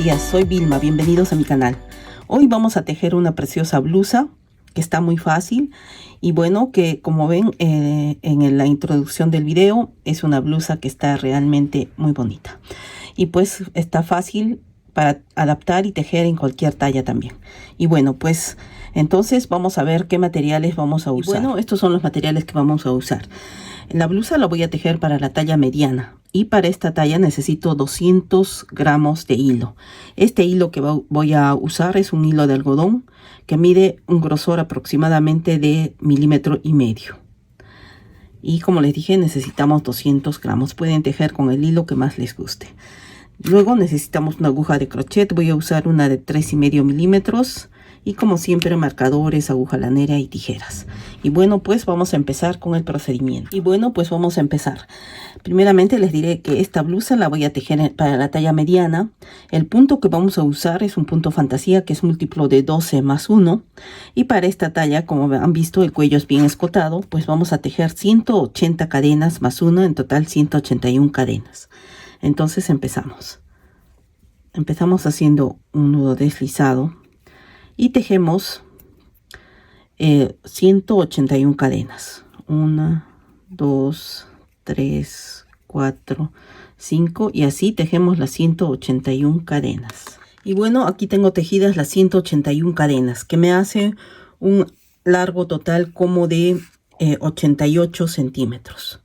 días, soy Vilma, bienvenidos a mi canal. Hoy vamos a tejer una preciosa blusa que está muy fácil y bueno, que como ven en la introducción del video, es una blusa que está realmente muy bonita. Y pues está fácil para adaptar y tejer en cualquier talla también. Y bueno, pues entonces vamos a ver qué materiales vamos a usar. Y bueno, estos son los materiales que vamos a usar. La blusa la voy a tejer para la talla mediana y para esta talla necesito 200 gramos de hilo. Este hilo que voy a usar es un hilo de algodón que mide un grosor aproximadamente de 1,5 milímetros. Y como les dije, necesitamos 200 gramos. Pueden tejer con el hilo que más les guste. Luego necesitamos una aguja de crochet. Voy a usar una de 3,5 milímetros. Y como siempre, marcadores, aguja lanera y tijeras. Y bueno, pues vamos a empezar con el procedimiento. Y bueno, pues vamos a empezar. Primeramente les diré que esta blusa la voy a tejer para la talla mediana. El punto que vamos a usar es un punto fantasía que es múltiplo de 12 más 1. Y para esta talla, como han visto, el cuello es bien escotado, pues vamos a tejer 180 cadenas más 1, en total 181 cadenas. Entonces empezamos. Empezamos haciendo un nudo deslizado. Y tejemos 181 cadenas. 1, 2, 3, 4, 5 y así tejemos las 181 cadenas. Y bueno, aquí tengo tejidas las 181 cadenas, que me hace un largo total como de 88 centímetros.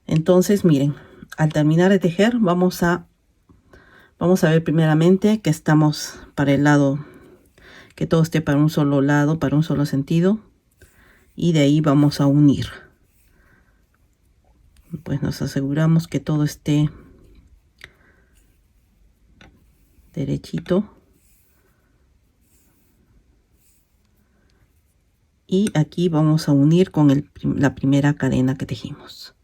Entonces miren, al terminar de tejer vamos a ver primeramente que estamos para el lado, que todo esté para un solo lado, para un solo sentido, y de ahí vamos a unir. Pues nos aseguramos que todo esté derechito, y aquí vamos a unir con la primera cadena que tejimos.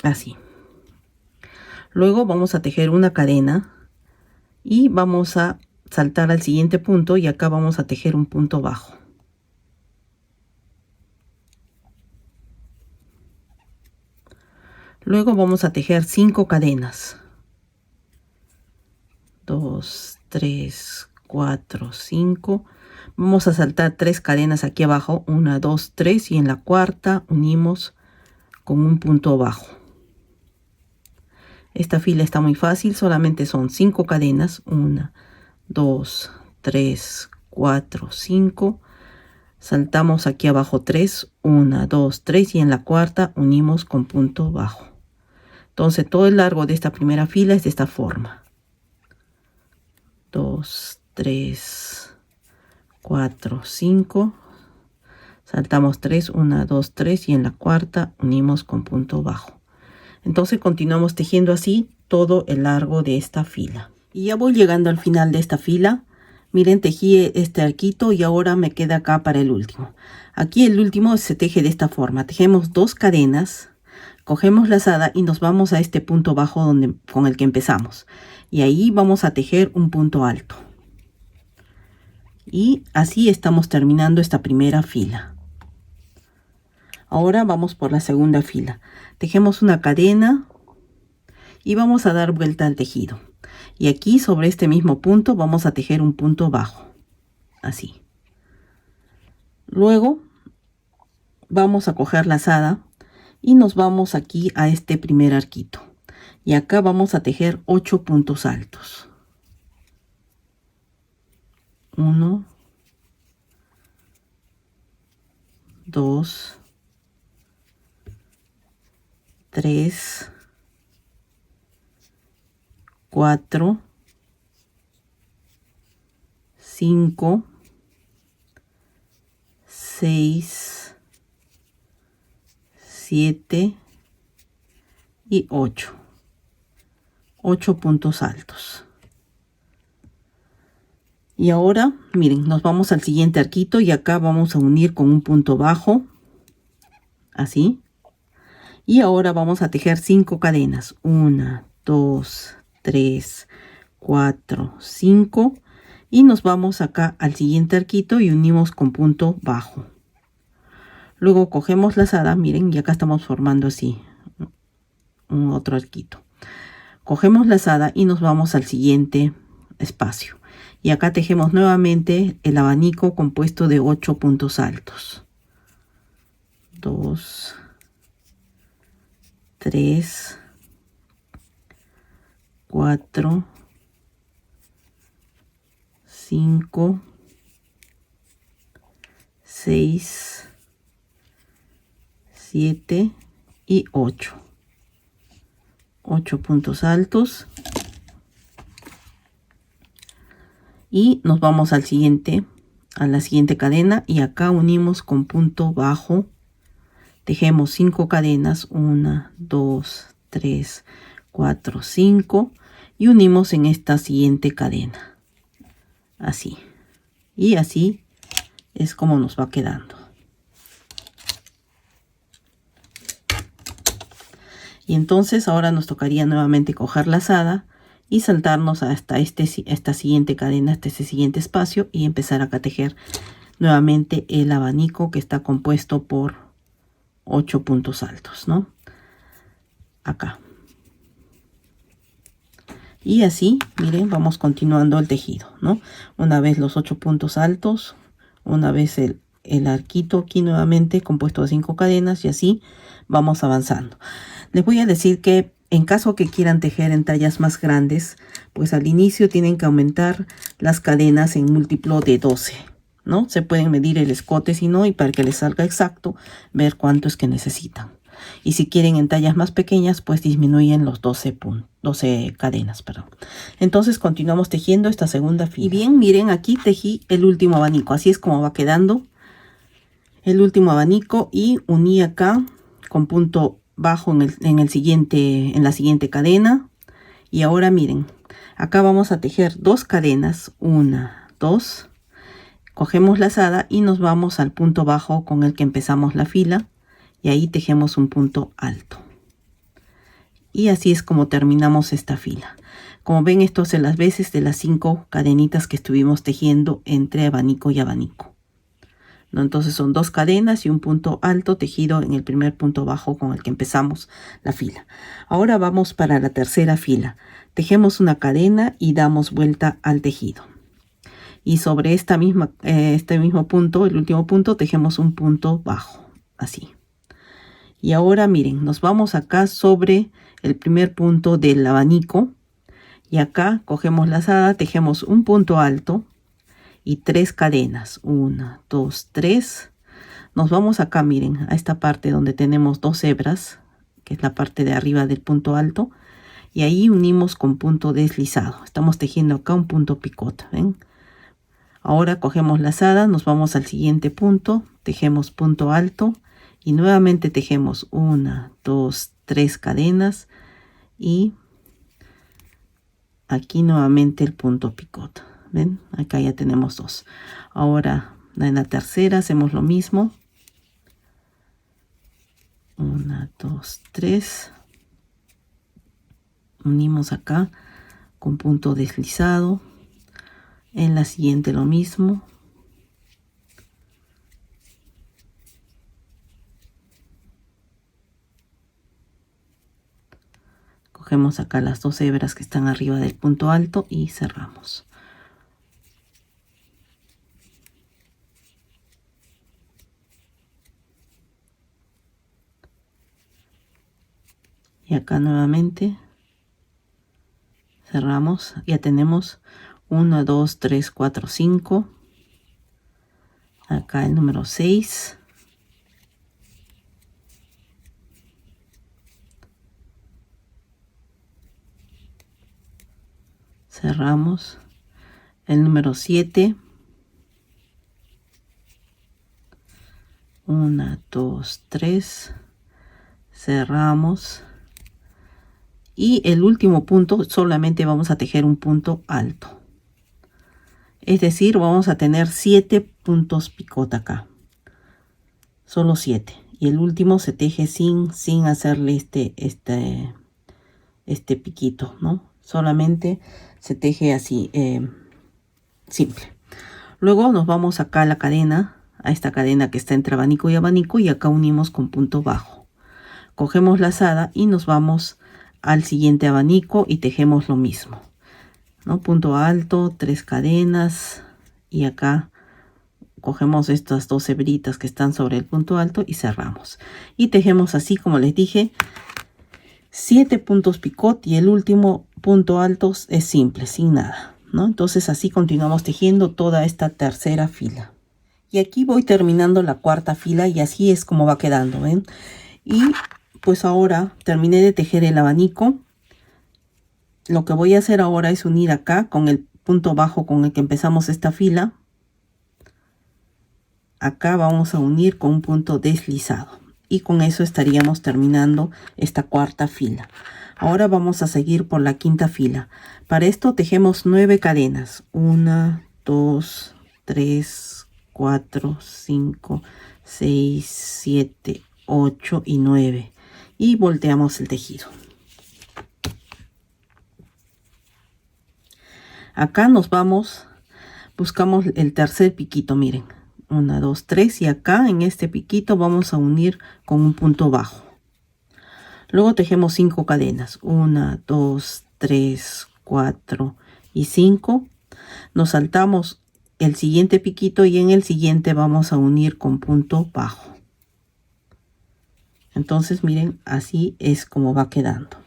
Así. Luego vamos a tejer una cadena y vamos a saltar al siguiente punto, y acá vamos a tejer un punto bajo. Luego vamos a tejer 5 cadenas. 2, 3, 4, 5. Vamos a saltar 3 cadenas aquí abajo. 1, 2, 3 y en la cuarta unimos con un punto bajo. Esta fila está muy fácil, solamente son 5 cadenas. 1, 2, 3, 4, 5. Saltamos aquí abajo 3, 1, 2, 3 y en la cuarta unimos con punto bajo. Entonces todo el largo de esta primera fila es de esta forma. 2, 3, 4, 5. Saltamos 3, 1, 2, 3 y en la cuarta unimos con punto bajo. Entonces continuamos tejiendo así todo el largo de esta fila. Y ya voy llegando al final de esta fila. Miren, tejí este arquito y ahora me queda acá para el último. Aquí el último se teje de esta forma. Tejemos 2 cadenas, cogemos lazada y nos vamos a este punto bajo con el que empezamos. Y ahí vamos a tejer un punto alto. Y así estamos terminando esta primera fila. Ahora vamos por la segunda fila. Tejemos una cadena y vamos a dar vuelta al tejido. Y aquí sobre este mismo punto vamos a tejer un punto bajo. Así. Luego vamos a coger lazada y nos vamos aquí a este primer arquito. Y acá vamos a tejer 8 puntos altos. 1, 2, 3, 4, 5, 6, 7 y 8. 8 puntos altos. Y ahora, miren, nos vamos al siguiente arquito y acá vamos a unir con un punto bajo. Así. Y ahora vamos a tejer 5 cadenas. 1, 2, 3, 4, 5. Y nos vamos acá al siguiente arquito y unimos con punto bajo. Luego cogemos lazada, miren, y acá estamos formando así un otro arquito. Cogemos lazada y nos vamos al siguiente espacio. Y acá tejemos nuevamente el abanico compuesto de 8 puntos altos. 2, 3, 4, 5, 6, 7 y 8. 8 puntos altos. Y nos vamos al siguiente, a la siguiente cadena, y acá unimos con punto bajo. Tejemos 5 cadenas, 1, 2, 3, 4, 5, y unimos en esta siguiente cadena, así. Y así es como nos va quedando. Y entonces ahora nos tocaría nuevamente coger lazada y saltarnos hasta esta siguiente cadena, hasta este siguiente espacio, y empezar a tejer nuevamente el abanico que está compuesto por 8 puntos altos, ¿no? Acá. Y así, miren, vamos continuando el tejido, ¿no? Una vez los 8 puntos altos, una vez el arquito aquí nuevamente compuesto de 5 cadenas, y así vamos avanzando. Les voy a decir que en caso que quieran tejer en tallas más grandes, pues al inicio tienen que aumentar las cadenas en múltiplo de 12, ¿no? Se pueden medir el escote si no, y para que les salga exacto, ver cuánto es que necesitan. Y si quieren en tallas más pequeñas, pues disminuyen los 12 cadenas, perdón. Entonces continuamos tejiendo esta segunda fila. Y bien, miren, aquí tejí el último abanico. Así es como va quedando el último abanico, y uní acá con punto bajo en la siguiente cadena. Y ahora miren, acá vamos a tejer 2 cadenas, 1, 2, cogemos lazada y nos vamos al punto bajo con el que empezamos la fila, y ahí tejemos un punto alto. Y así es como terminamos esta fila. Como ven, esto es las veces de las 5 cadenitas que estuvimos tejiendo entre abanico y abanico, ¿no? Entonces son 2 cadenas y un punto alto tejido en el primer punto bajo con el que empezamos la fila. Ahora vamos para la tercera fila. Tejemos una cadena y damos vuelta al tejido. Y sobre este mismo punto, el último punto, tejemos un punto bajo, así. Y ahora miren, nos vamos acá sobre el primer punto del abanico, y acá cogemos lazada, tejemos un punto alto y 3 cadenas, 1, 2, 3. Nos vamos acá, miren, a esta parte donde tenemos 2 hebras, que es la parte de arriba del punto alto, y ahí unimos con punto deslizado. Estamos tejiendo acá un punto picot, ¿ven? Ahora cogemos lazada, nos vamos al siguiente punto, tejemos punto alto y nuevamente tejemos 1, 2, 3 cadenas, y aquí nuevamente el punto picot. ¿Ven? Acá ya tenemos 2. Ahora en la tercera hacemos lo mismo. 1, 2, 3. Unimos acá con punto deslizado. En la siguiente lo mismo. Cogemos acá las 2 hebras que están arriba del punto alto y cerramos. Y acá nuevamente cerramos. Ya tenemos 1, 2, 3, 4, 5. Acá el número 6. Cerramos. El número 7. 1, 2, 3. Cerramos. Y el último punto solamente vamos a tejer un punto alto. Es decir, vamos a tener 7 puntos picot acá. Solo 7. Y el último se teje sin hacerle este piquito, ¿no? Solamente se teje así, simple. Luego nos vamos acá a la cadena, a esta cadena que está entre abanico, y acá unimos con punto bajo. cogemos lazada y nos vamos al siguiente abanico y tejemos lo mismo, ¿no? Punto alto, 3 cadenas y acá cogemos estas 2 hebritas que están sobre el punto alto y cerramos. Y tejemos así, como les dije, 7 puntos picot y el último punto alto es simple, sin nada, ¿no? Entonces así continuamos tejiendo toda esta tercera fila. Y aquí voy terminando la cuarta fila y así es como va quedando, ¿ven? Y pues ahora terminé de tejer el abanico. Lo que voy a hacer ahora es unir acá con el punto bajo con el que empezamos esta fila. Acá vamos a unir con un punto deslizado. Y con eso estaríamos terminando esta cuarta fila. Ahora vamos a seguir por la quinta fila. Para esto tejemos 9 cadenas. 1, 2, 3, 4, 5, 6, 7, 8 y 9. Y volteamos el tejido. Acá nos vamos, buscamos el tercer piquito, miren. 1, 2, 3 y acá en este piquito vamos a unir con un punto bajo. Luego tejemos 5 cadenas. 1, 2, 3, 4 y 5. Nos saltamos el siguiente piquito y en el siguiente vamos a unir con punto bajo. Entonces miren, así es como va quedando.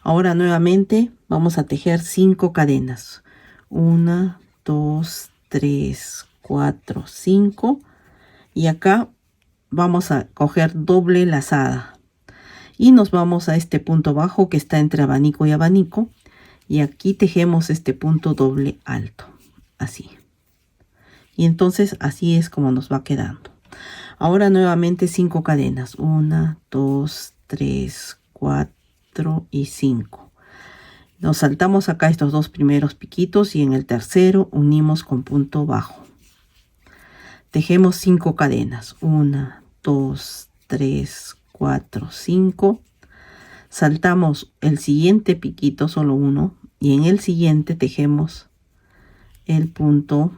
Ahora nuevamente vamos a tejer 5 cadenas. 1, 2, 3, 4, 5. Y acá vamos a coger doble lazada. Y nos vamos a este punto bajo que está entre abanico y abanico. Y aquí tejemos este punto doble alto. Así. Y entonces así es como nos va quedando. Ahora nuevamente 5 cadenas. 1, 2, 3, 4 y 5. Nos saltamos acá estos 2 primeros piquitos y en el tercero unimos con punto bajo. Tejemos 5 cadenas. 1, 2, 3, 4, 5. Saltamos el siguiente piquito, solo uno, y en el siguiente tejemos el punto.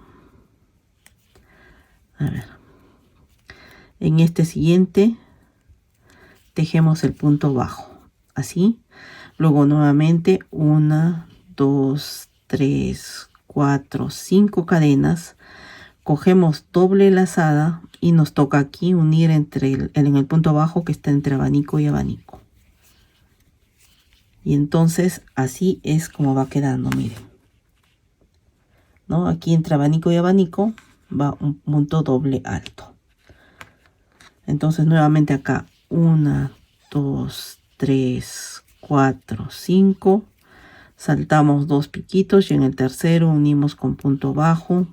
A ver. En este siguiente tejemos el punto bajo. Así. Luego nuevamente 1, 2, 3, 4, 5 cadenas. Cogemos doble lazada y nos toca aquí unir entre en el punto bajo que está entre abanico y abanico. Y entonces así es como va quedando, miren. ¿No? Aquí entre abanico y abanico va un punto doble alto. Entonces nuevamente acá 1, 2, 3, 4, 5. Saltamos 2 piquitos y en el tercero unimos con punto bajo.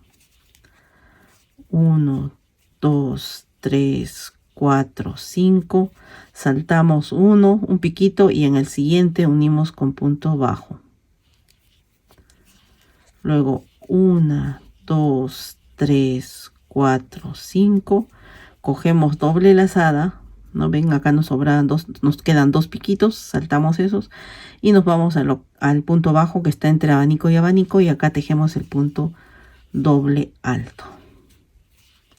1, 2, 3, 4, 5. Saltamos un piquito y en el siguiente unimos con punto bajo. Luego 1, 2, 3, 4, 5. Cogemos doble lazada. ¿No ven? Acá nos sobran nos quedan 2 piquitos. Saltamos esos y nos vamos al punto bajo que está entre abanico y abanico. Y acá tejemos el punto doble alto.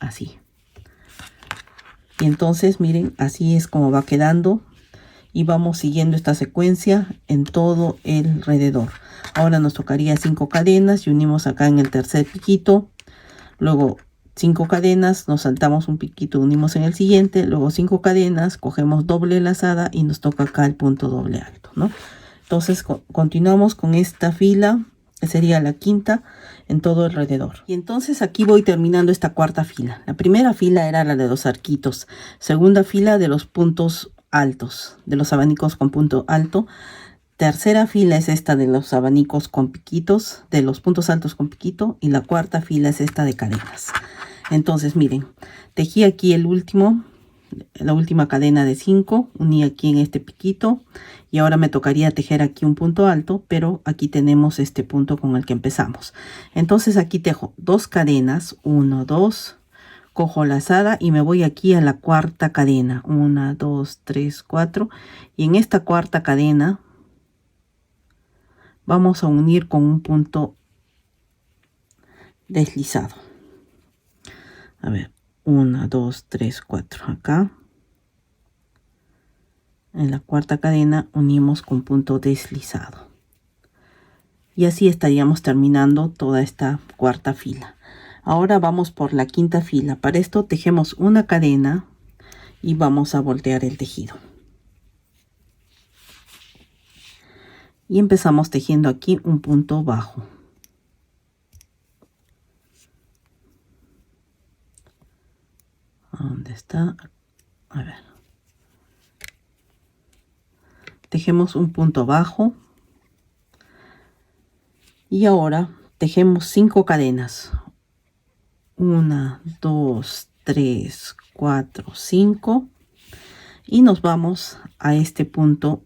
Así. Y entonces miren, así es como va quedando. Y vamos siguiendo esta secuencia en todo el alrededor. Ahora nos tocaría 5 cadenas y unimos acá en el tercer piquito. Luego 5 cadenas, nos saltamos un piquito, unimos en el siguiente. Luego 5 cadenas, cogemos doble lazada y nos toca acá el punto doble alto, ¿no? Entonces continuamos con esta fila, que sería la quinta, en todo alrededor. Y entonces aquí voy terminando esta cuarta fila. La primera fila era la de los arquitos. Segunda fila de los puntos altos, de los abanicos con punto alto. Tercera fila es esta de los abanicos con piquitos, de los puntos altos con piquito. Y la cuarta fila es esta de cadenas. Entonces miren, tejí aquí la última cadena de 5, uní aquí en este piquito y ahora me tocaría tejer aquí un punto alto, pero aquí tenemos este punto con el que empezamos. Entonces aquí tejo 2 cadenas, 1, 2, cojo lazada y me voy aquí a la cuarta cadena, 1, 2, 3, 4, y en esta cuarta cadena vamos a unir con un punto deslizado. A ver, 1, 2, 3, 4 acá. En la cuarta cadena unimos con punto deslizado. Y así estaríamos terminando toda esta cuarta fila. Ahora vamos por la quinta fila. Para esto tejemos una cadena y vamos a voltear el tejido. Y empezamos tejiendo aquí un punto bajo. ¿Dónde está? A ver. Tejemos un punto bajo. Y ahora tejemos 5 cadenas. 1, 2, 3, 4, 5. Y nos vamos a este punto.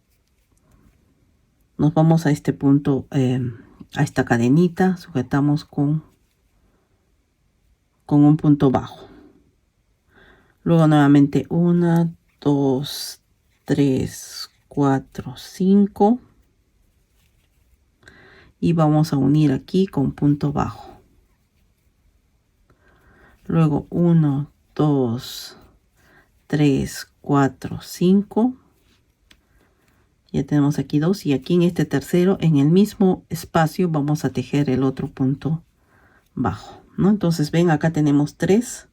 Nos vamos a este punto, a esta cadenita. Sujetamos con un punto bajo. Luego nuevamente 1, 2, 3, 4, 5. Y vamos a unir aquí con punto bajo. Luego 1, 2, 3, 4, 5. Ya tenemos aquí 2 y aquí en este tercero, en el mismo espacio, vamos a tejer el otro punto bajo, ¿no? Entonces ven, acá tenemos 3,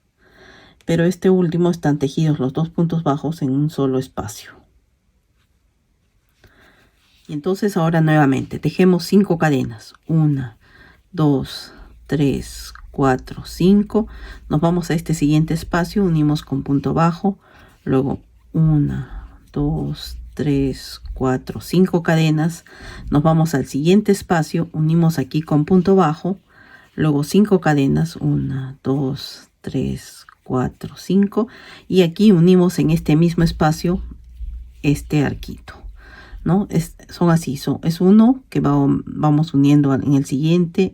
pero este último están tejidos los 2 puntos bajos en un solo espacio. Y entonces ahora nuevamente tejemos 5 cadenas. 1, 2, 3, 4, 5. Nos vamos a este siguiente espacio, unimos con punto bajo. Luego 1, 2, 3, 4, 5 cadenas. Nos vamos al siguiente espacio, unimos aquí con punto bajo. Luego 5 cadenas. 1, 2, 3, 4, 5. Y aquí unimos en este mismo espacio este arquito, ¿no? Son así, es uno que vamos uniendo en el siguiente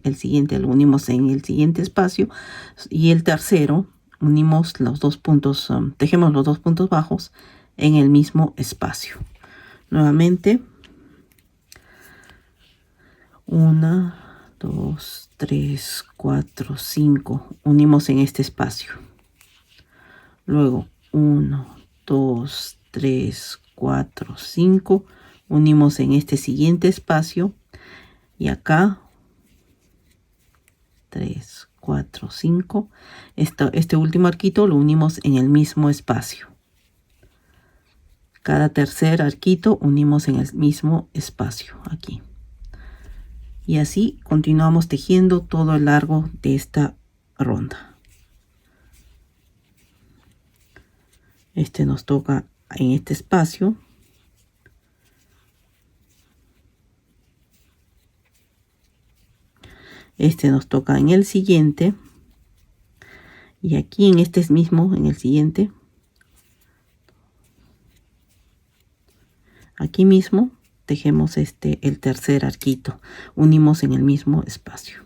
lo unimos en el siguiente espacio, y el tercero unimos los 2 puntos, tejemos los 2 puntos bajos en el mismo espacio. Nuevamente 1, 2, 3, 4, 5, unimos en este espacio. Luego 1, 2, 3, 4, 5, unimos en este siguiente espacio, y acá 3, 4, 5. Este último arquito lo unimos en el mismo espacio. Cada tercer arquito unimos en el mismo espacio aquí. Y así continuamos tejiendo todo el largo de esta ronda. Este nos toca en este espacio. Este nos toca en el siguiente. Y aquí en este mismo, en el siguiente. Aquí mismo tejemos el tercer arquito. Unimos en el mismo espacio.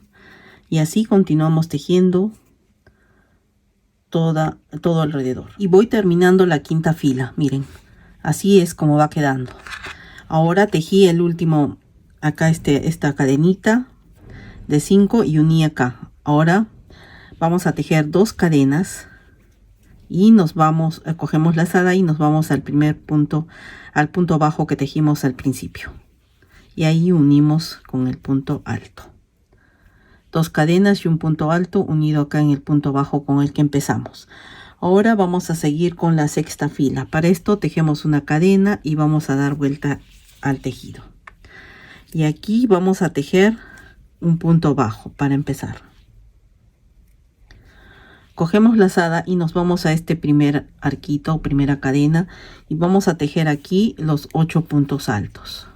Y así continuamos tejiendo todo alrededor. Y voy terminando la quinta fila. Miren, así es como va quedando. Ahora tejí el último, acá esta cadenita de 5 y uní acá. Ahora vamos a tejer 2 cadenas y nos vamos, cogemos la lazada y nos vamos al primer punto, al punto bajo que tejimos al principio, y ahí unimos con el punto alto. 2 cadenas y un punto alto unido acá en el punto bajo con el que empezamos. Ahora vamos a seguir con la sexta fila. Para esto tejemos una cadena y vamos a dar vuelta al tejido, y aquí vamos a tejer un punto bajo para empezar. Cogemos lazada y nos vamos a este primer arquito o primera cadena y vamos a tejer aquí los 8 puntos altos.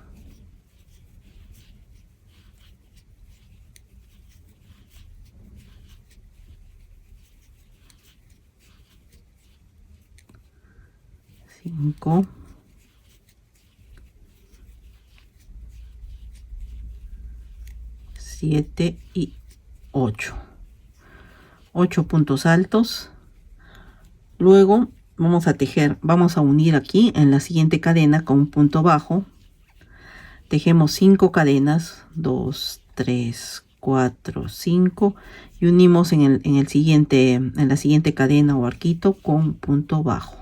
Cinco, 7 y 8. 8 puntos altos. Luego vamos a tejer, vamos a unir aquí en la siguiente cadena con un punto bajo. Tejemos 5 cadenas, 2, 3, 4, 5, y unimos en la siguiente cadena o arquito con punto bajo.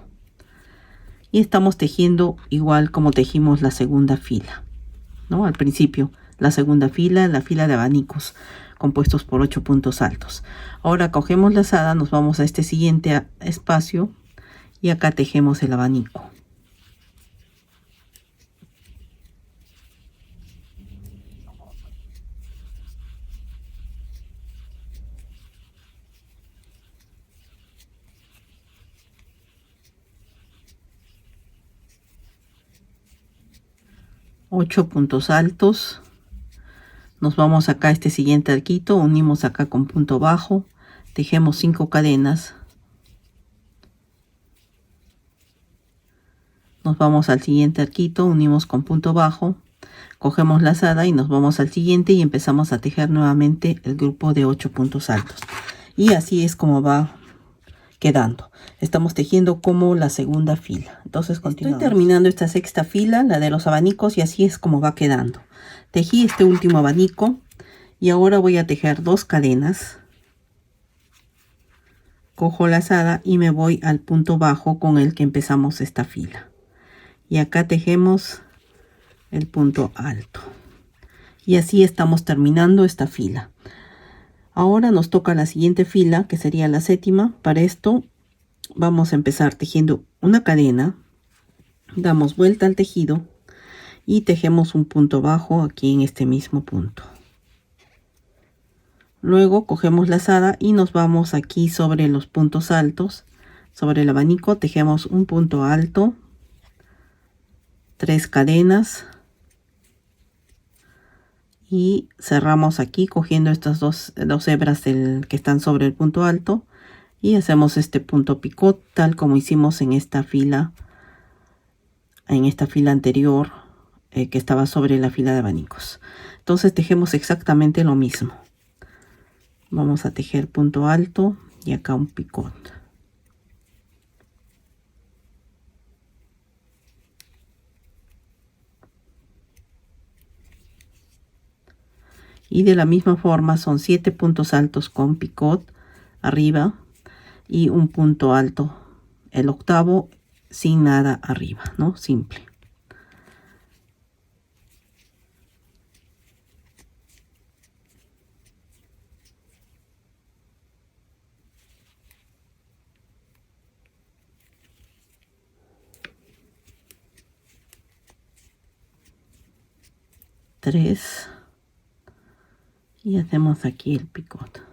y estamos tejiendo igual como tejimos la segunda fila, ¿no? Al principio, la segunda fila, la fila de abanicos compuestos por 8 puntos altos. Ahora cogemos lazada, nos vamos a este siguiente espacio y acá tejemos el abanico. Ocho puntos altos. Nos vamos acá a este siguiente arquito, unimos acá con punto bajo, tejemos 5 cadenas. Nos vamos al siguiente arquito, unimos con punto bajo, cogemos lazada y nos vamos al siguiente y empezamos a tejer nuevamente el grupo de 8 puntos altos. Y así es como va quedando. Estamos tejiendo como la segunda fila. Entonces continuamos. Estoy terminando esta sexta fila, la de los abanicos, y así es como va quedando. Tejí este último abanico y ahora voy a tejer 2 cadenas. Cojo lazada y me voy al punto bajo con el que empezamos esta fila. Y acá tejemos el punto alto. Y así estamos terminando esta fila. Ahora nos toca la siguiente fila, que sería la séptima. Para esto vamos a empezar tejiendo una cadena. Damos vuelta al tejido y tejemos un punto bajo aquí en este mismo punto. Luego cogemos lazada y nos vamos aquí sobre los puntos altos. Sobre el abanico tejemos un punto alto, 3 cadenas y cerramos aquí cogiendo estas dos hebras que están sobre el punto alto y hacemos este punto picot tal como hicimos en esta fila anterior que estaba sobre la fila de abanicos. Entonces tejemos exactamente lo mismo. Vamos a tejer punto alto y acá un picot. Y de la misma forma son 7 puntos altos con picot arriba y un punto alto, el octavo, sin nada arriba, ¿no? Simple. Tres. Y hacemos aquí el picot.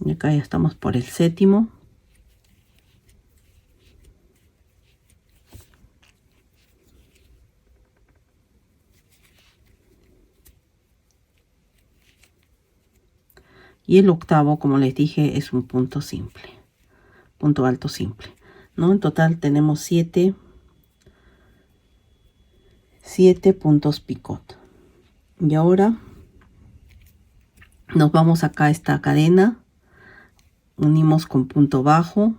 Y acá ya estamos por el séptimo. Y el octavo, como les dije, es un punto simple. Punto alto simple, ¿no? En total tenemos 7 puntos picot. Y ahora nos vamos acá a esta cadena. Unimos con punto bajo.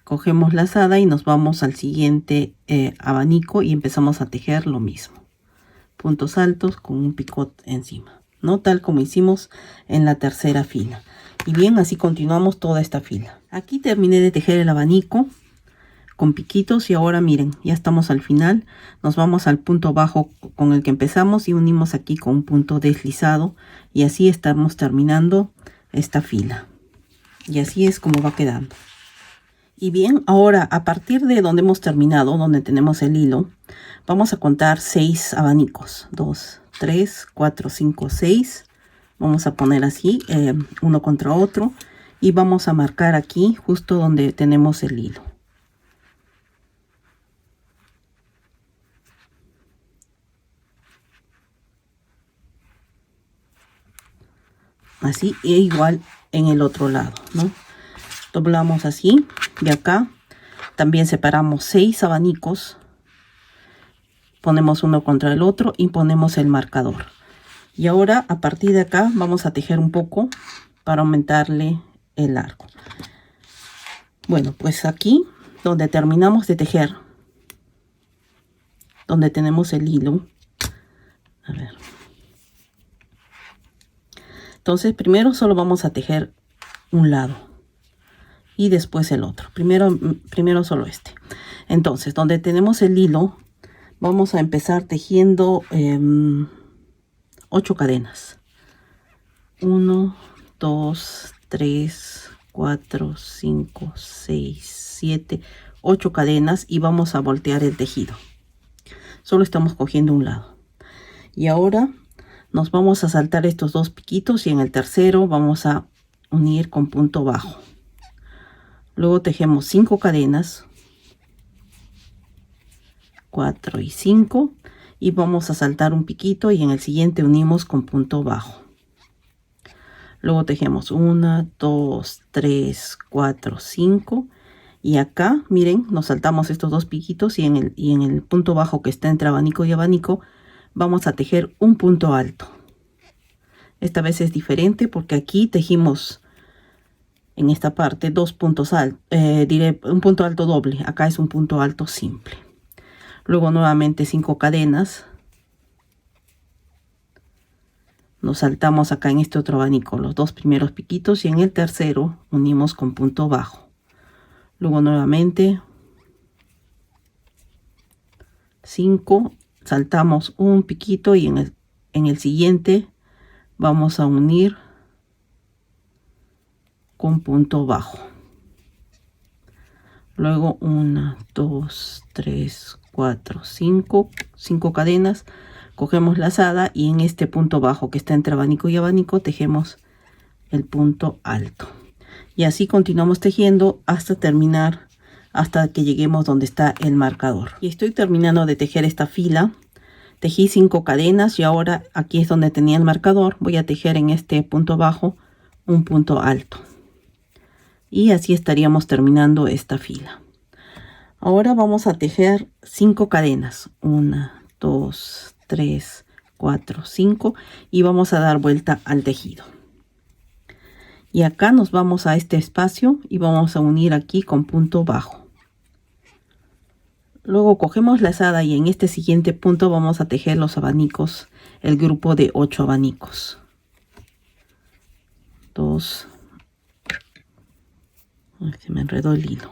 Cogemos lazada y nos vamos al siguiente abanico y empezamos a tejer lo mismo. Puntos altos con un picot encima, ¿no? Tal como hicimos en la tercera fila. Y bien, así continuamos toda esta fila. Aquí terminé de tejer el abanico con piquitos y ahora miren, ya estamos al final. Nos vamos al punto bajo con el que empezamos y unimos aquí con un punto deslizado y así estamos terminando esta fila. Y así es como va quedando. Y bien, ahora a partir de donde hemos terminado, donde tenemos el hilo, vamos a contar 6 abanicos. 2, 3, 4, 5, 6. Vamos a poner así, uno contra otro. Y vamos a marcar aquí, justo donde tenemos el hilo. Así, e igual en el otro lado, ¿no? Doblamos así. Y acá también separamos 6 abanicos. Ponemos uno contra el otro y ponemos el marcador. Y ahora a partir de acá vamos a tejer un poco para aumentarle el largo. Bueno, pues aquí donde terminamos de tejer donde tenemos el hilo. A ver. Entonces primero solo vamos a tejer un lado y después el otro. Primero solo este. Entonces donde tenemos el hilo vamos a empezar tejiendo 8 cadenas. 1, 2, 3, 4, 5, 6, 7, 8 cadenas y vamos a voltear el tejido. Solo estamos cogiendo un lado. Y ahora nos vamos a saltar estos 2 piquitos y en el tercero vamos a unir con punto bajo. Luego tejemos 5 cadenas, 4 y 5, y vamos a saltar un piquito y en el siguiente unimos con punto bajo. Luego tejemos 1, 2, 3, 4, 5 y acá miren, nos saltamos estos 2 piquitos y en el punto bajo que está entre abanico y abanico vamos a tejer un punto alto. Esta vez es diferente porque aquí tejimos en esta parte 2 puntos altos, diré un punto alto doble, acá es un punto alto simple. Luego nuevamente 5 cadenas. Nos saltamos acá en este otro abanico los 2 primeros piquitos y en el tercero unimos con punto bajo. Luego nuevamente 5, saltamos un piquito y en el siguiente vamos a unir con punto bajo. Luego 1, 2, 3, 4, 5 cadenas. Cogemos lazada y en este punto bajo que está entre abanico y abanico tejemos el punto alto. Y así continuamos tejiendo hasta terminar, hasta que lleguemos donde está el marcador. Y estoy terminando de tejer esta fila. Tejí 5 cadenas y ahora aquí es donde tenía el marcador. Voy a tejer en este punto bajo un punto alto. Y así estaríamos terminando esta fila. Ahora vamos a tejer 5 cadenas. 1, 2, 3, 4, 5 y vamos a dar vuelta al tejido. Y acá nos vamos a este espacio y vamos a unir aquí con punto bajo. Luego cogemos lazada y en este siguiente punto vamos a tejer los abanicos, el grupo de 8 abanicos. 2. Se me enredó el hilo.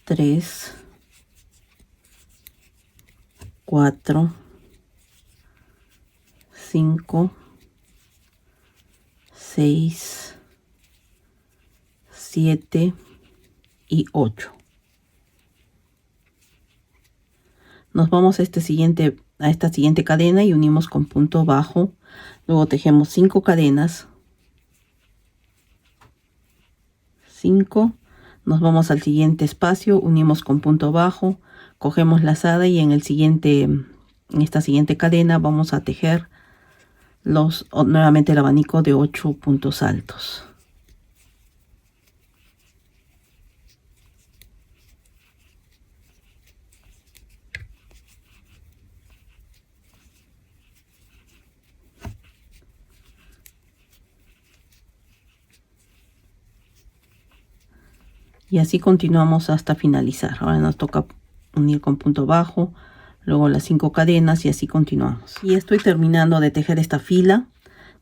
3, 4, 5, 6, 7 y 8. Nos vamos a esta siguiente cadena y unimos con punto bajo. Luego tejemos 5 cadenas. 5. Nos vamos al siguiente espacio, unimos con punto bajo, cogemos lazada y en esta siguiente cadena vamos a tejer nuevamente el abanico de 8 puntos altos. Y así continuamos hasta finalizar. Ahora nos toca unir con punto bajo, luego las 5 cadenas y así continuamos. Y estoy terminando de tejer esta fila.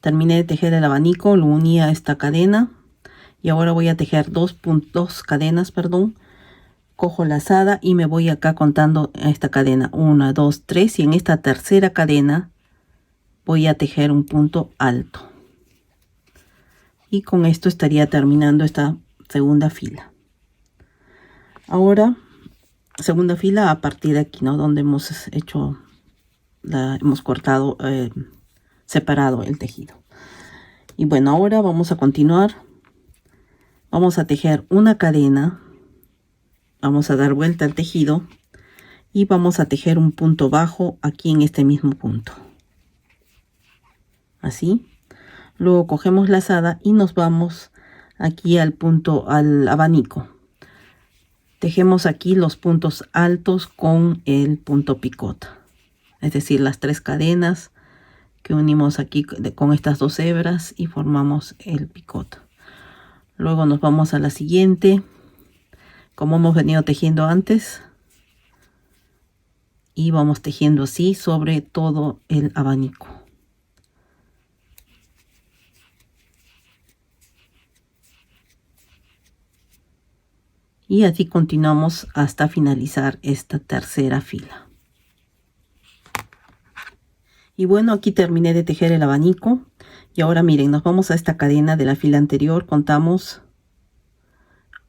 Terminé de tejer el abanico, lo uní a esta cadena y ahora voy a tejer 2 cadenas, perdón. Cojo lazada y me voy acá contando esta cadena 1, 2, 3 y en esta tercera cadena voy a tejer un punto alto. Y con esto estaría terminando esta segunda fila. Ahora, segunda fila a partir de aquí, ¿no? Donde hemos hemos cortado, separado el tejido. Y bueno, ahora vamos a continuar. Vamos a tejer una cadena. Vamos a dar vuelta al tejido. Y vamos a tejer un punto bajo aquí en este mismo punto. Así. Luego cogemos lazada y nos vamos aquí al abanico. Tejemos aquí los puntos altos con el punto picot, es decir, las 3 cadenas que unimos aquí con estas 2 hebras y formamos el picot. Luego nos vamos a la siguiente, como hemos venido tejiendo antes, y vamos tejiendo así sobre todo el abanico. Y así continuamos hasta finalizar esta tercera fila. Y bueno, aquí terminé de tejer el abanico. Y ahora miren, nos vamos a esta cadena de la fila anterior. Contamos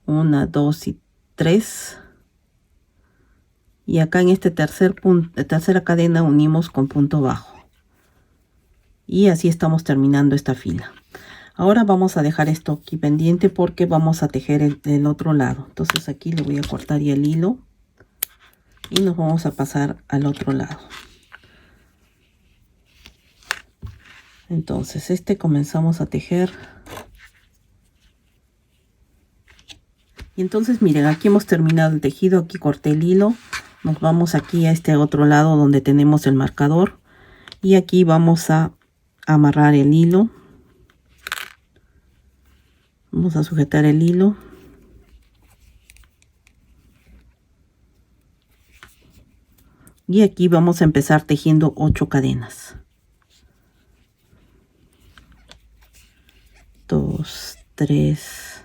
1, 2 y 3. Y acá en este tercera cadena unimos con punto bajo. Y así estamos terminando esta fila. Ahora vamos a dejar esto aquí pendiente porque vamos a tejer el otro lado. Entonces aquí le voy a cortar ya el hilo y nos vamos a pasar al otro lado. Entonces comenzamos a tejer. Y entonces miren, aquí hemos terminado el tejido. Aquí corté el hilo. Nos vamos aquí a este otro lado donde tenemos el marcador. Y aquí vamos a amarrar el hilo. Vamos a sujetar el hilo. Y aquí vamos a empezar tejiendo 8 cadenas. 2, 3,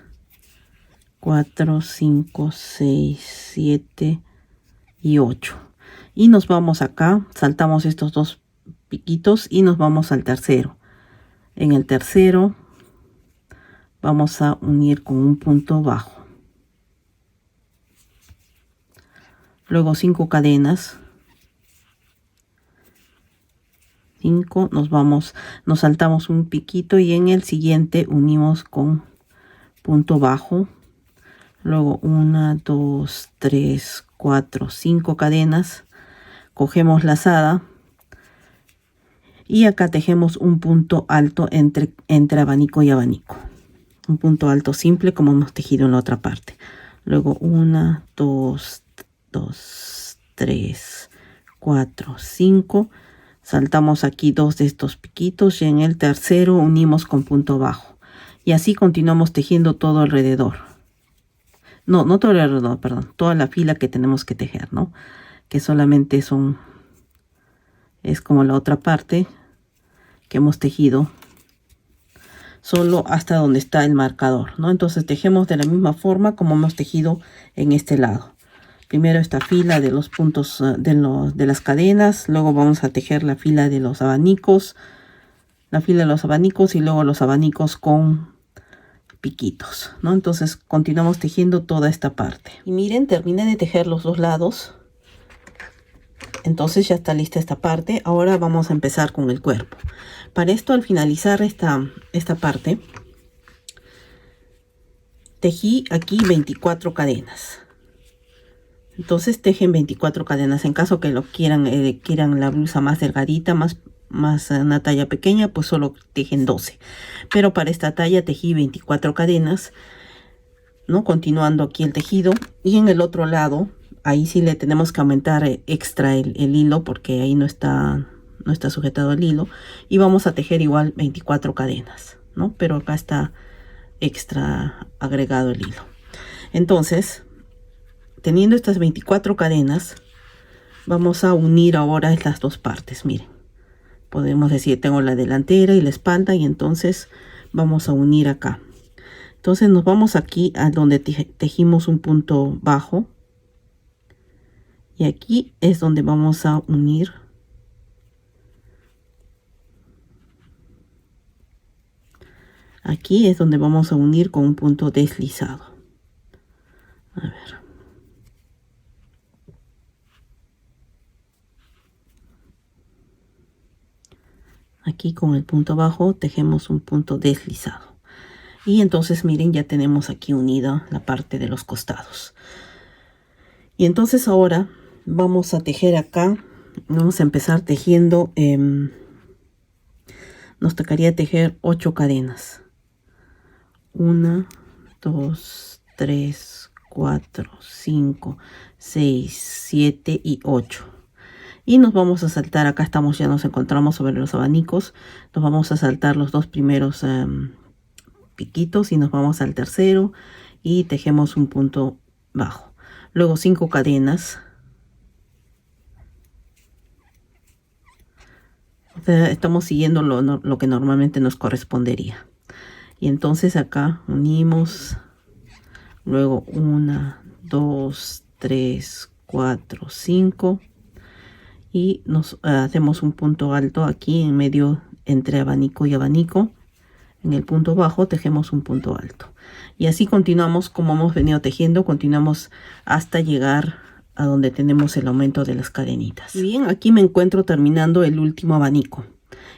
4, 5, 6, 7 y 8. Y nos vamos acá, saltamos estos 2 piquitos y nos vamos al tercero. En el tercero vamos a unir con un punto bajo. Luego 5 cadenas. 5, nos saltamos un piquito y en el siguiente unimos con punto bajo. Luego 1, 2, 3, 4, 5 cadenas. Cogemos lazada. Y acá tejemos un punto alto entre abanico y abanico. Un punto alto simple como hemos tejido en la otra parte. Luego 1, 2, 3, 4, 5. Saltamos aquí 2 de estos piquitos y en el tercero unimos con punto bajo. Y así continuamos tejiendo todo alrededor. No todo alrededor, perdón. Toda la fila que tenemos que tejer, ¿no? Que solamente es como la otra parte que hemos tejido. Solo hasta donde está el marcador, ¿no? Entonces tejemos de la misma forma como hemos tejido en este lado. Primero esta fila de los puntos de las cadenas, luego vamos a tejer la fila de los abanicos, y luego los abanicos con piquitos, ¿no? Entonces continuamos tejiendo toda esta parte. Y miren, terminé de tejer los dos lados. Entonces ya está lista esta parte. Ahora vamos a empezar con el cuerpo. Para esto, al finalizar esta parte, tejí aquí 24 cadenas. Entonces tejen 24 cadenas. En caso que lo quieran la blusa más delgadita, más una talla pequeña, pues solo tejen 12. Pero para esta talla tejí 24 cadenas, ¿no? Continuando aquí el tejido. Y en el otro lado, ahí sí le tenemos que aumentar extra el hilo porque ahí no está sujetado el hilo. Y vamos a tejer igual 24 cadenas, ¿no? Pero acá está extra agregado el hilo. Entonces, teniendo estas 24 cadenas, vamos a unir ahora estas dos partes. Miren, podemos decir, tengo la delantera y la espalda y entonces vamos a unir acá. Entonces nos vamos aquí a donde tejimos un punto bajo. Y aquí es donde vamos a unir. Aquí es donde vamos a unir con un punto deslizado. A ver. Aquí con el punto bajo tejemos un punto deslizado. Y entonces miren, ya tenemos aquí unida la parte de los costados. Y entonces ahora vamos a tejer acá. Vamos a empezar tejiendo. Nos tocaría tejer 8 cadenas. 1, 2, 3, 4, 5, 6, 7 y 8. Y nos vamos a saltar, acá ya nos encontramos sobre los abanicos. Nos vamos a saltar los dos primeros piquitos y nos vamos al tercero y tejemos un punto bajo. Luego 5 cadenas. Estamos siguiendo lo que normalmente nos correspondería. Y entonces acá unimos, luego 1, 2, 3, 4, 5 y nos hacemos un punto alto aquí en medio entre abanico y abanico. En el punto bajo tejemos un punto alto y así continuamos como hemos venido tejiendo, continuamos hasta llegar a donde tenemos el aumento de las cadenitas. Y bien, aquí me encuentro terminando el último abanico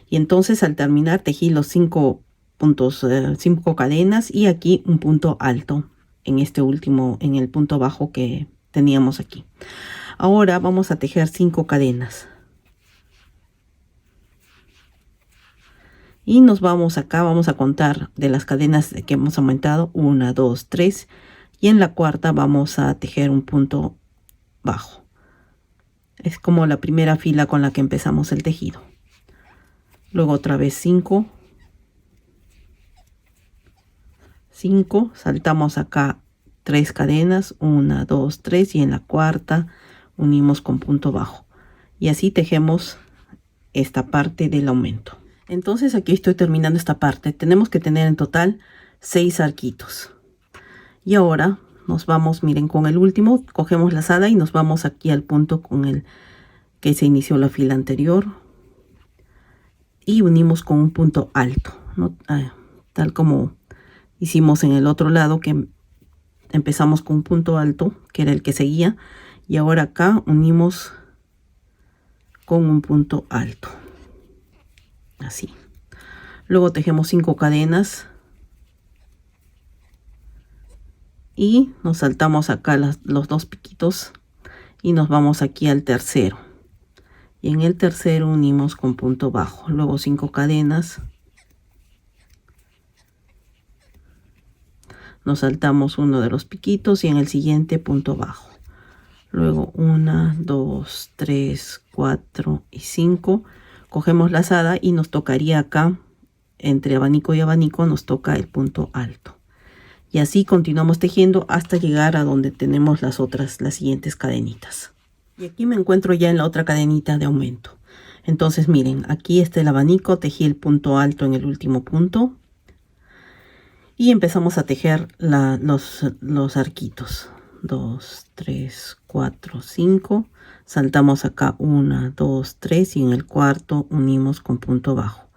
y entonces al terminar tejí los 5 puntos, 5 cadenas y aquí un punto alto en este último, en el punto bajo que teníamos aquí. Ahora vamos a tejer 5 cadenas y nos vamos acá, vamos a contar de las cadenas que hemos aumentado 1, 2, 3 y en la cuarta vamos a tejer un punto bajo. Es como la primera fila con la que empezamos el tejido. Luego otra vez 5, saltamos acá 3 cadenas, 1, 2, 3 y en la cuarta unimos con punto bajo y así tejemos esta parte del aumento. Entonces aquí estoy terminando esta parte. Tenemos que tener en total 6 arquitos y ahora nos vamos, miren, con el último cogemos lazada y nos vamos aquí al punto con el que se inició la fila anterior y unimos con un punto alto, ¿no? Tal como hicimos en el otro lado, que empezamos con un punto alto que era el que seguía y ahora acá unimos con un punto alto, así. Luego tejemos 5 cadenas y nos saltamos acá los 2 piquitos y nos vamos aquí al tercero y en el tercero unimos con punto bajo. Luego 5 cadenas, nos saltamos uno de los piquitos y en el siguiente punto bajo. Luego 1, 2, 3, 4 y 5 cogemos lazada y nos tocaría acá entre abanico y abanico, nos toca el punto alto y así continuamos tejiendo hasta llegar a donde tenemos las siguientes cadenitas. Y aquí me encuentro ya en la otra cadenita de aumento. Entonces miren, aquí está el abanico, tejí el punto alto en el último punto y empezamos a tejer los arquitos. 2, 3, 4, 5, saltamos acá 1, 2, 3 y en el cuarto unimos con punto bajo,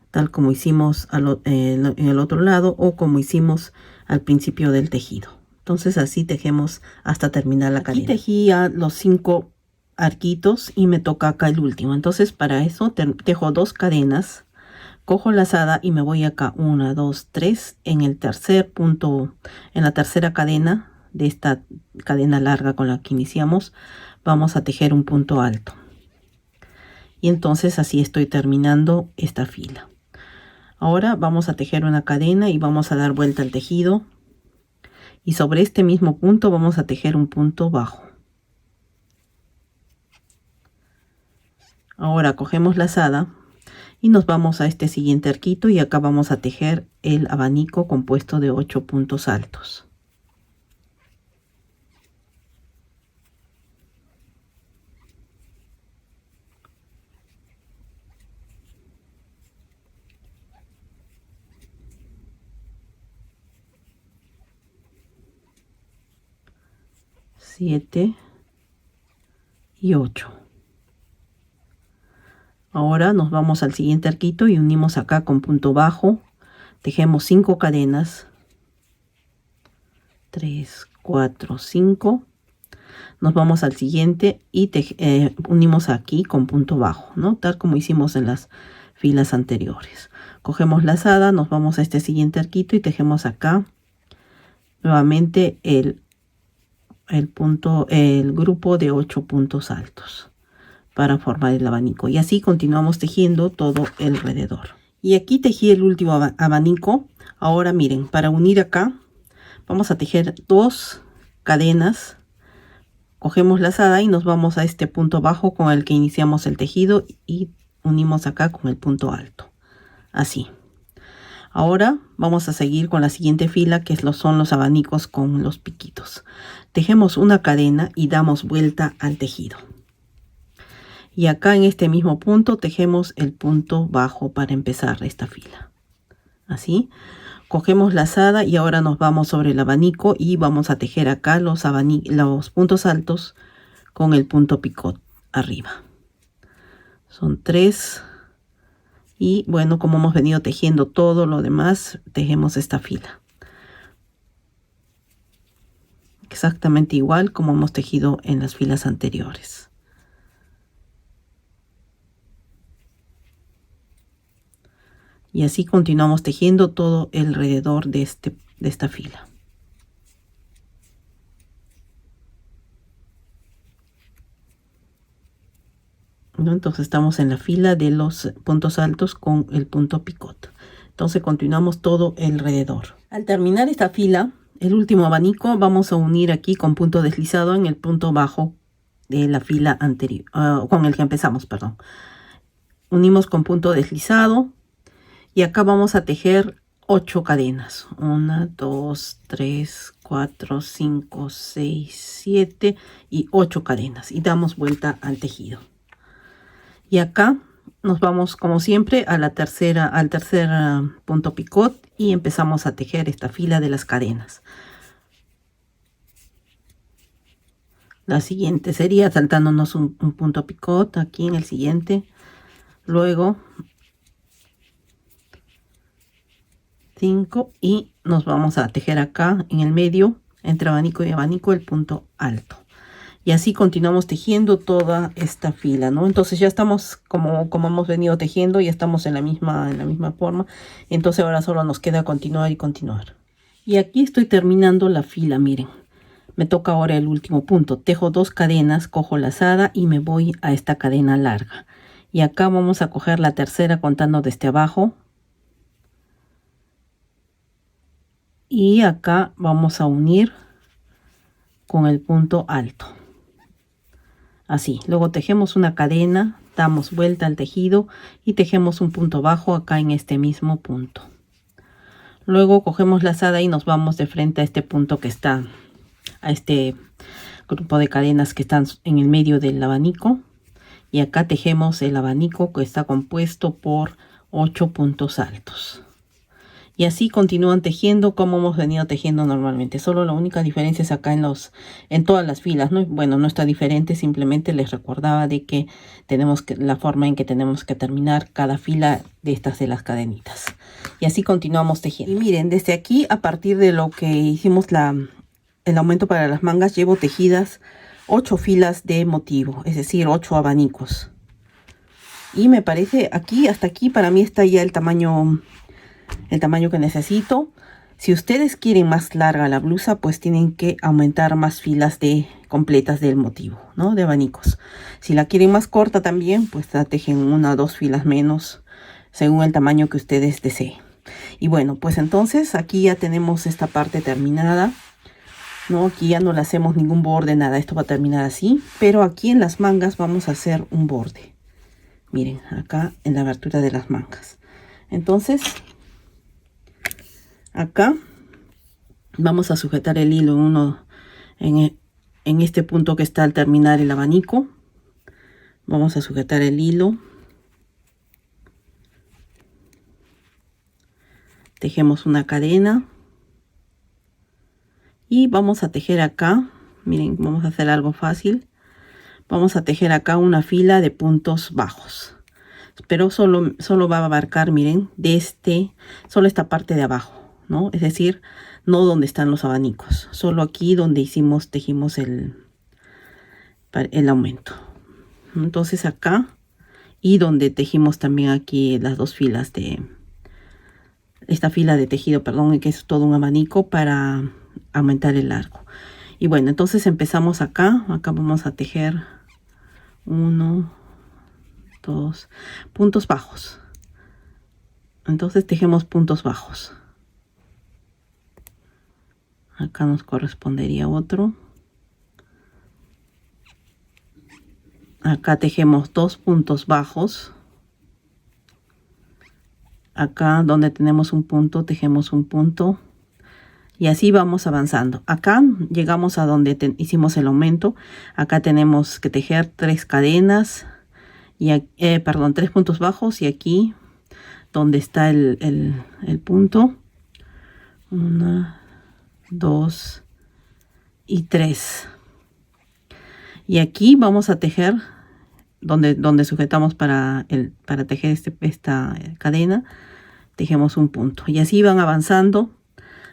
tal como hicimos en el otro lado o como hicimos al principio del tejido. Entonces así tejemos hasta terminar la cadena. Aquí tejí ya los 5 arquitos y me toca acá el último. Entonces para eso tejo 2 cadenas, cojo lazada y me voy acá 1, 2, 3 en el tercer punto, en la tercera cadena de esta cadena larga con la que iniciamos. Vamos a tejer un punto alto y entonces así estoy terminando esta fila. Ahora vamos a tejer una cadena y vamos a dar vuelta al tejido y sobre este mismo punto vamos a tejer un punto bajo. Ahora cogemos lazada y nos vamos a este siguiente arquito y acá vamos a tejer el abanico compuesto de 8 puntos altos. Siete y 8. Ahora nos vamos al siguiente arquito y unimos acá con punto bajo, tejemos 5 cadenas, 3, 4, 5, nos vamos al siguiente y unimos aquí con punto bajo, ¿no? Tal como hicimos en las filas anteriores. Cogemos lazada, nos vamos a este siguiente arquito y tejemos acá nuevamente el grupo de 8 puntos altos para formar el abanico y así continuamos tejiendo todo alrededor. Y aquí tejí el último abanico. Ahora miren, para unir acá vamos a tejer 2 cadenas, cogemos lazada y nos vamos a este punto bajo con el que iniciamos el tejido y unimos acá con el punto alto, así. Ahora vamos a seguir con la siguiente fila, que son los abanicos con los piquitos. Tejemos una cadena y damos vuelta al tejido. Y acá en este mismo punto tejemos el punto bajo para empezar esta fila. Así. Cogemos lazada y ahora nos vamos sobre el abanico y vamos a tejer acá los puntos altos con el punto picot arriba. Son 3. Y bueno, como hemos venido tejiendo todo lo demás, tejemos esta fila. Exactamente igual como hemos tejido en las filas anteriores. Y así continuamos tejiendo todo alrededor de esta fila. ¿No? Entonces estamos en la fila de los puntos altos con el punto picot. Entonces continuamos todo alrededor. Al terminar esta fila, el último abanico vamos a unir aquí con punto deslizado en el punto bajo de la fila anterior, con el que empezamos, perdón. Unimos con punto deslizado y acá vamos a tejer 8 cadenas. 1, 2, 3, 4, 5, 6, 7 y 8 cadenas. Y damos vuelta al tejido. Y acá nos vamos como siempre a al tercer punto picot y empezamos a tejer esta fila de las cadenas. La siguiente sería saltándonos un punto picot aquí en el siguiente. Luego 5 y nos vamos a tejer acá en el medio entre abanico y abanico el punto alto. Y así continuamos tejiendo toda esta fila, ¿no? Entonces ya estamos como hemos venido tejiendo, ya estamos en la misma forma. Entonces ahora solo nos queda continuar y continuar. Y aquí estoy terminando la fila, miren. Me toca ahora el último punto. Tejo 2 cadenas, cojo lazada y me voy a esta cadena larga. Y acá vamos a coger la tercera contando desde abajo. Y acá vamos a unir con el punto alto. Así, luego tejemos una cadena, damos vuelta al tejido y tejemos un punto bajo acá en este mismo punto. Luego cogemos lazada y nos vamos de frente a este punto que está, a este grupo de cadenas que están en el medio del abanico. Y acá tejemos el abanico que está compuesto por 8 puntos altos. Y así continúan tejiendo como hemos venido tejiendo normalmente. Solo la única diferencia es acá en todas las filas, ¿no? Bueno, no está diferente, simplemente les recordaba de que la forma en que tenemos que terminar cada fila de las cadenitas. Y así continuamos tejiendo. Y miren, desde aquí, a partir de lo que hicimos el aumento para las mangas, llevo tejidas 8 filas de motivo, es decir, 8 abanicos. Y me parece hasta aquí para mí está ya el tamaño que necesito. Si ustedes quieren más larga la blusa, pues tienen que aumentar más filas completas del motivo, ¿no? De abanicos. Si la quieren más corta también, pues tejen 1 o 2 filas menos, según el tamaño que ustedes deseen. Y bueno, pues entonces aquí ya tenemos esta parte terminada, ¿no? Aquí ya no le hacemos ningún borde, nada. Esto va a terminar así, pero aquí en las mangas vamos a hacer un borde. Miren, acá en la abertura de las mangas. Entonces acá vamos a sujetar el hilo en este punto que está al terminar el abanico. Vamos a sujetar el hilo. Tejemos una cadena. Y vamos a tejer acá. Miren, vamos a hacer algo fácil. Vamos a tejer acá una fila de puntos bajos. Pero solo va a abarcar, miren, solo esta parte de abajo, ¿no? Es decir, no donde están los abanicos, solo aquí donde tejimos el aumento. Entonces acá y donde tejimos también aquí las 2 filas esta fila de tejido, perdón, que es todo un abanico para aumentar el largo. Y bueno, entonces empezamos acá vamos a tejer 1, 2 puntos bajos. Entonces tejemos puntos bajos. Acá nos correspondería otro. Acá tejemos 2 puntos bajos. Acá donde tenemos un punto, tejemos un punto. Y así vamos avanzando. Acá llegamos a donde hicimos el aumento. Acá tenemos que tejer 3 cadenas. Y, perdón, 3 puntos bajos. Y aquí donde está el punto. 1, 2 y 3. Y aquí vamos a tejer donde sujetamos para tejer esta cadena. Tejemos un punto. Y así van avanzando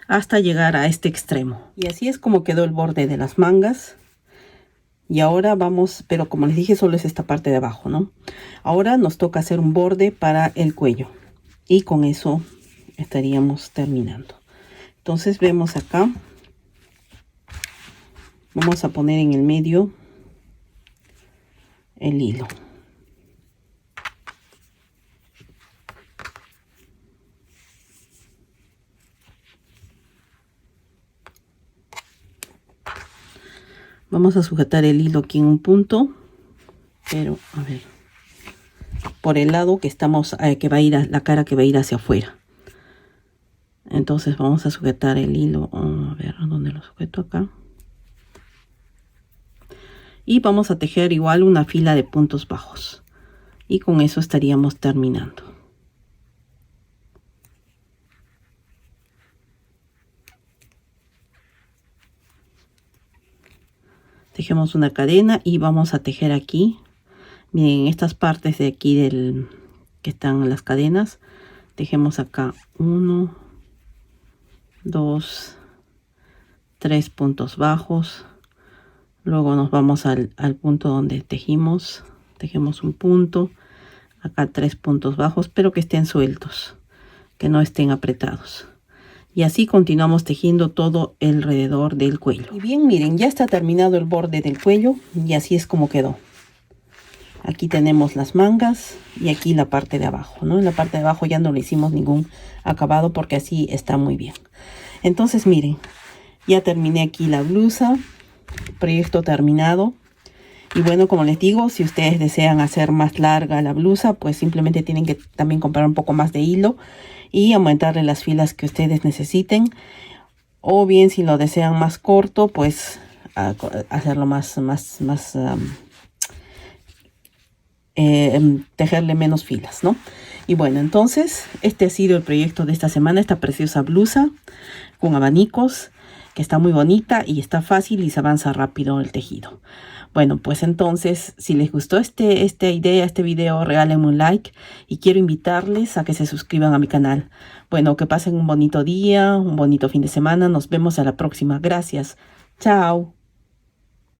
hasta llegar a este extremo. Y así es como quedó el borde de las mangas. Y ahora vamos, pero como les dije, solo es esta parte de abajo, ¿no? Ahora nos toca hacer un borde para el cuello. Y con eso estaríamos terminando. Entonces vemos acá. Vamos a poner en el medio el hilo. Vamos a sujetar el hilo aquí en un punto, pero a ver, por el lado que estamos, que va a ir a la cara que va a ir hacia afuera. Entonces vamos a sujetar el hilo, a ver, ¿dónde lo sujeto? Acá. Y vamos a tejer igual una fila de puntos bajos. Y con eso estaríamos terminando. Tejemos una cadena y vamos a tejer aquí. Miren, estas partes de aquí que están las cadenas. Tejemos acá 1, 2, 3 puntos bajos. Luego nos vamos al punto donde tejimos. Tejemos un punto. Acá 3 puntos bajos, pero que estén sueltos, que no estén apretados. Y así continuamos tejiendo todo alrededor del cuello. Y bien, miren, ya está terminado el borde del cuello y así es como quedó. Aquí tenemos las mangas y aquí la parte de abajo, ¿no? En la parte de abajo ya no le hicimos ningún acabado porque así está muy bien. Entonces, miren, ya terminé aquí la blusa, proyecto terminado. Y bueno, como les digo, si ustedes desean hacer más larga la blusa, pues simplemente tienen que también comprar un poco más de hilo y aumentarle las filas que ustedes necesiten. O bien, si lo desean más corto, pues hacerlo tejerle menos filas, ¿no? Y bueno, entonces este ha sido el proyecto de esta semana, esta preciosa blusa con abanicos, que está muy bonita y está fácil y se avanza rápido el tejido. Bueno, pues entonces, si les gustó esta idea, este video, regálenme un like y quiero invitarles a que se suscriban a mi canal. Bueno, que pasen un bonito día, un bonito fin de semana. Nos vemos a la próxima. Gracias. Chao.